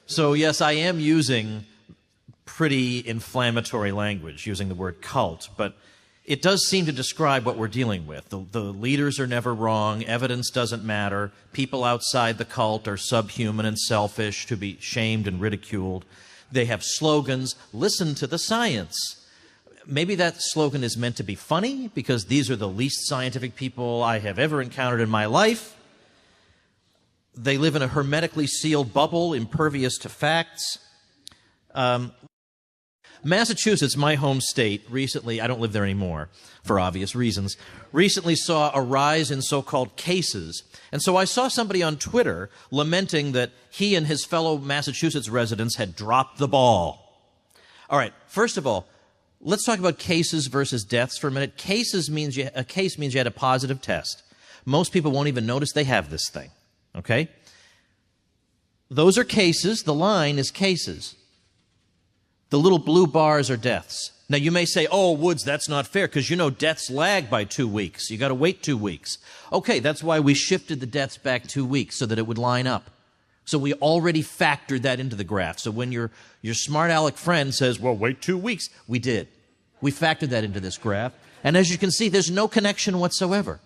So yes, I am using pretty inflammatory language, using the word cult, but it does seem to describe what we're dealing with. The leaders are never wrong, evidence doesn't matter, people outside the cult are subhuman and selfish to be shamed and ridiculed. They have slogans, listen to the science. Maybe that slogan is meant to be funny because these are the least scientific people I have ever encountered in my life. They live in a hermetically sealed bubble, impervious to facts. Massachusetts, my home state, recently, I don't live there anymore for obvious reasons, recently saw a rise in so-called cases. And so I saw somebody on Twitter lamenting that he and his fellow Massachusetts residents had dropped the ball. All right, first of all, let's talk about cases versus deaths for a minute. A case means you had a positive test. Most people won't even notice they have this thing, okay? Those are cases. The line is cases. The little blue bars are deaths. Now, you may say, oh, Woods, that's not fair, because you know deaths lag by 2 weeks. You got to wait 2 weeks. Okay, that's why we shifted the deaths back 2 weeks, so that it would line up. So we already factored that into the graph. So when your smart aleck friend says, well, wait 2 weeks, we did. We factored that into this graph. And as you can see, there's no connection whatsoever.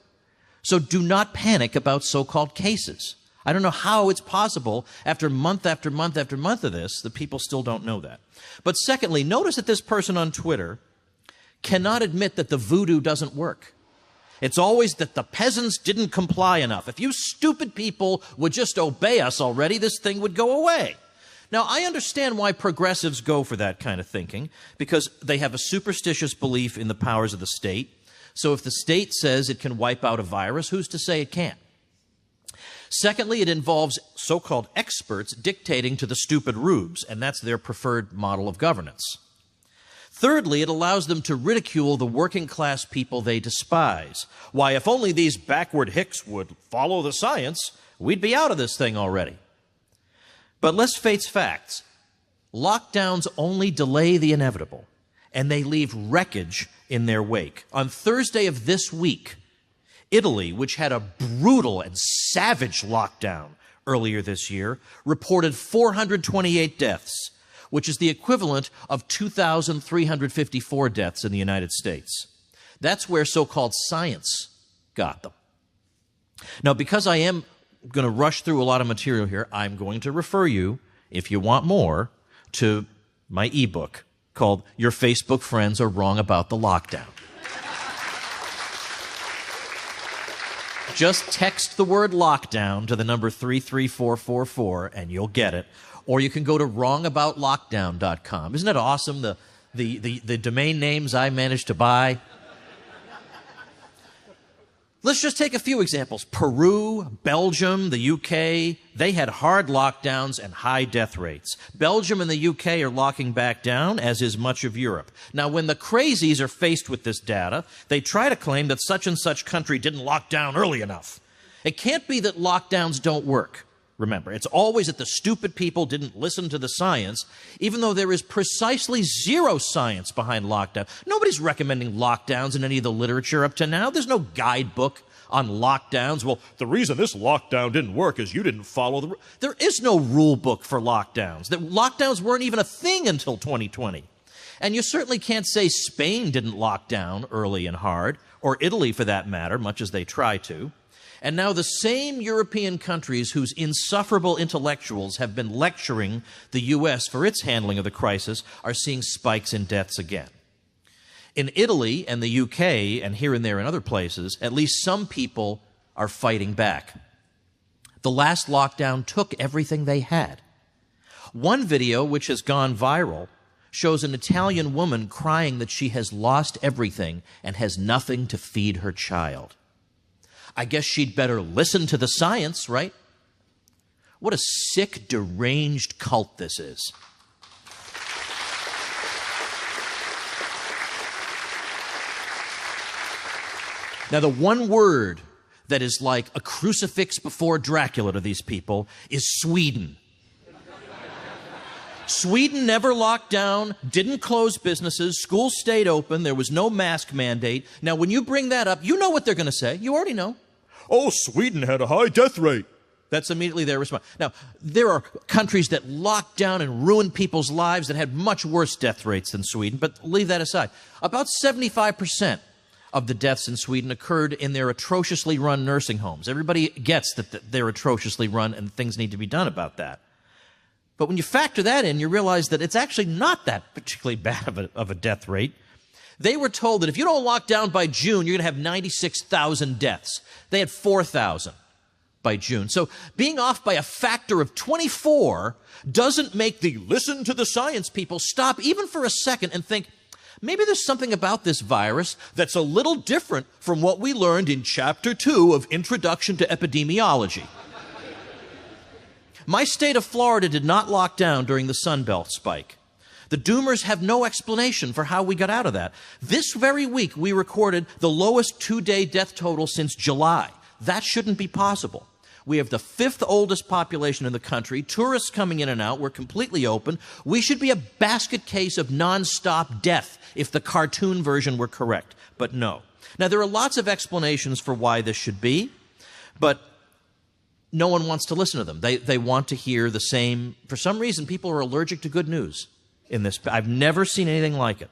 So do not panic about so-called cases. I don't know how it's possible after month after month after month of this that people still don't know that. But secondly, notice that this person on Twitter cannot admit that the voodoo doesn't work. It's always that the peasants didn't comply enough. If you stupid people would just obey us already, this thing would go away. Now, I understand why progressives go for that kind of thinking, because they have a superstitious belief in the powers of the state. So if the state says it can wipe out a virus, who's to say it can't? Secondly, it involves so-called experts dictating to the stupid rubes, and that's their preferred model of governance. Thirdly, it allows them to ridicule the working-class people they despise. Why, if only these backward hicks would follow the science, we'd be out of this thing already. But let's face facts. Lockdowns only delay the inevitable, and they leave wreckage in their wake. On Thursday of this week, Italy, which had a brutal and savage lockdown earlier this year, reported 428 deaths, which is the equivalent of 2,354 deaths in the United States. That's where so-called science got them. Now, because I am going to rush through a lot of material here, I'm going to refer you, if you want more, to my ebook called Your Facebook Friends Are Wrong About the Lockdown. Just text the word lockdown to the number 33444 and you'll get it. Or you can go to wrongaboutlockdown.com. Isn't it awesome, the domain names I managed to buy? Let's just take a few examples. Peru, Belgium, the UK, they had hard lockdowns and high death rates. Belgium and the UK are locking back down, as is much of Europe. Now, when the crazies are faced with this data, they try to claim that such and such country didn't lock down early enough. It can't be that lockdowns don't work. Remember, it's always that the stupid people didn't listen to the science, even though there is precisely zero science behind lockdown. Nobody's recommending lockdowns in any of the literature up to now. There's no guidebook on lockdowns. Well, the reason this lockdown didn't work is you didn't follow the... There is no rule book for lockdowns. Lockdowns weren't even a thing until 2020. And you certainly can't say Spain didn't lock down early and hard, or Italy for that matter, much as they try to. And now the same European countries whose insufferable intellectuals have been lecturing the U.S. for its handling of the crisis are seeing spikes in deaths again. In Italy and the U.K., and here and there in other places, at least some people are fighting back. The last lockdown took everything they had. One video, which has gone viral, shows an Italian woman crying that she has lost everything and has nothing to feed her child. I guess she'd better listen to the science, right? What a sick, deranged cult this is. Now, the one word that is like a crucifix before Dracula to these people is Sweden. Sweden never locked down, didn't close businesses, schools stayed open, there was no mask mandate. Now, when you bring that up, you know what they're going to say. You already know. Oh, Sweden had a high death rate. That's immediately their response. Now, there are countries that locked down and ruined people's lives that had much worse death rates than Sweden, but leave that aside. About 75% of the deaths in Sweden occurred in their atrociously run nursing homes. Everybody gets that they're atrociously run and things need to be done about that. But when you factor that in, you realize that it's actually not that particularly bad of a death rate. They were told that if you don't lock down by June, you're going to have 96,000 deaths. They had 4,000 by June. So being off by a factor of 24 doesn't make the listen to the science people stop even for a second and think, maybe there's something about this virus that's a little different from what we learned in Chapter 2 of Introduction to Epidemiology. My state of Florida did not lock down during the Sunbelt spike. The doomers have no explanation for how we got out of that. This very week, we recorded the lowest two-day death total since July. That shouldn't be possible. We have the 5th oldest population in the country, tourists coming in and out, we're completely open. We should be a basket case of nonstop death if the cartoon version were correct, but no. Now, there are lots of explanations for why this should be, but no one wants to listen to them. They want to hear the same. For some reason, people are allergic to good news in this. I've never seen anything like it.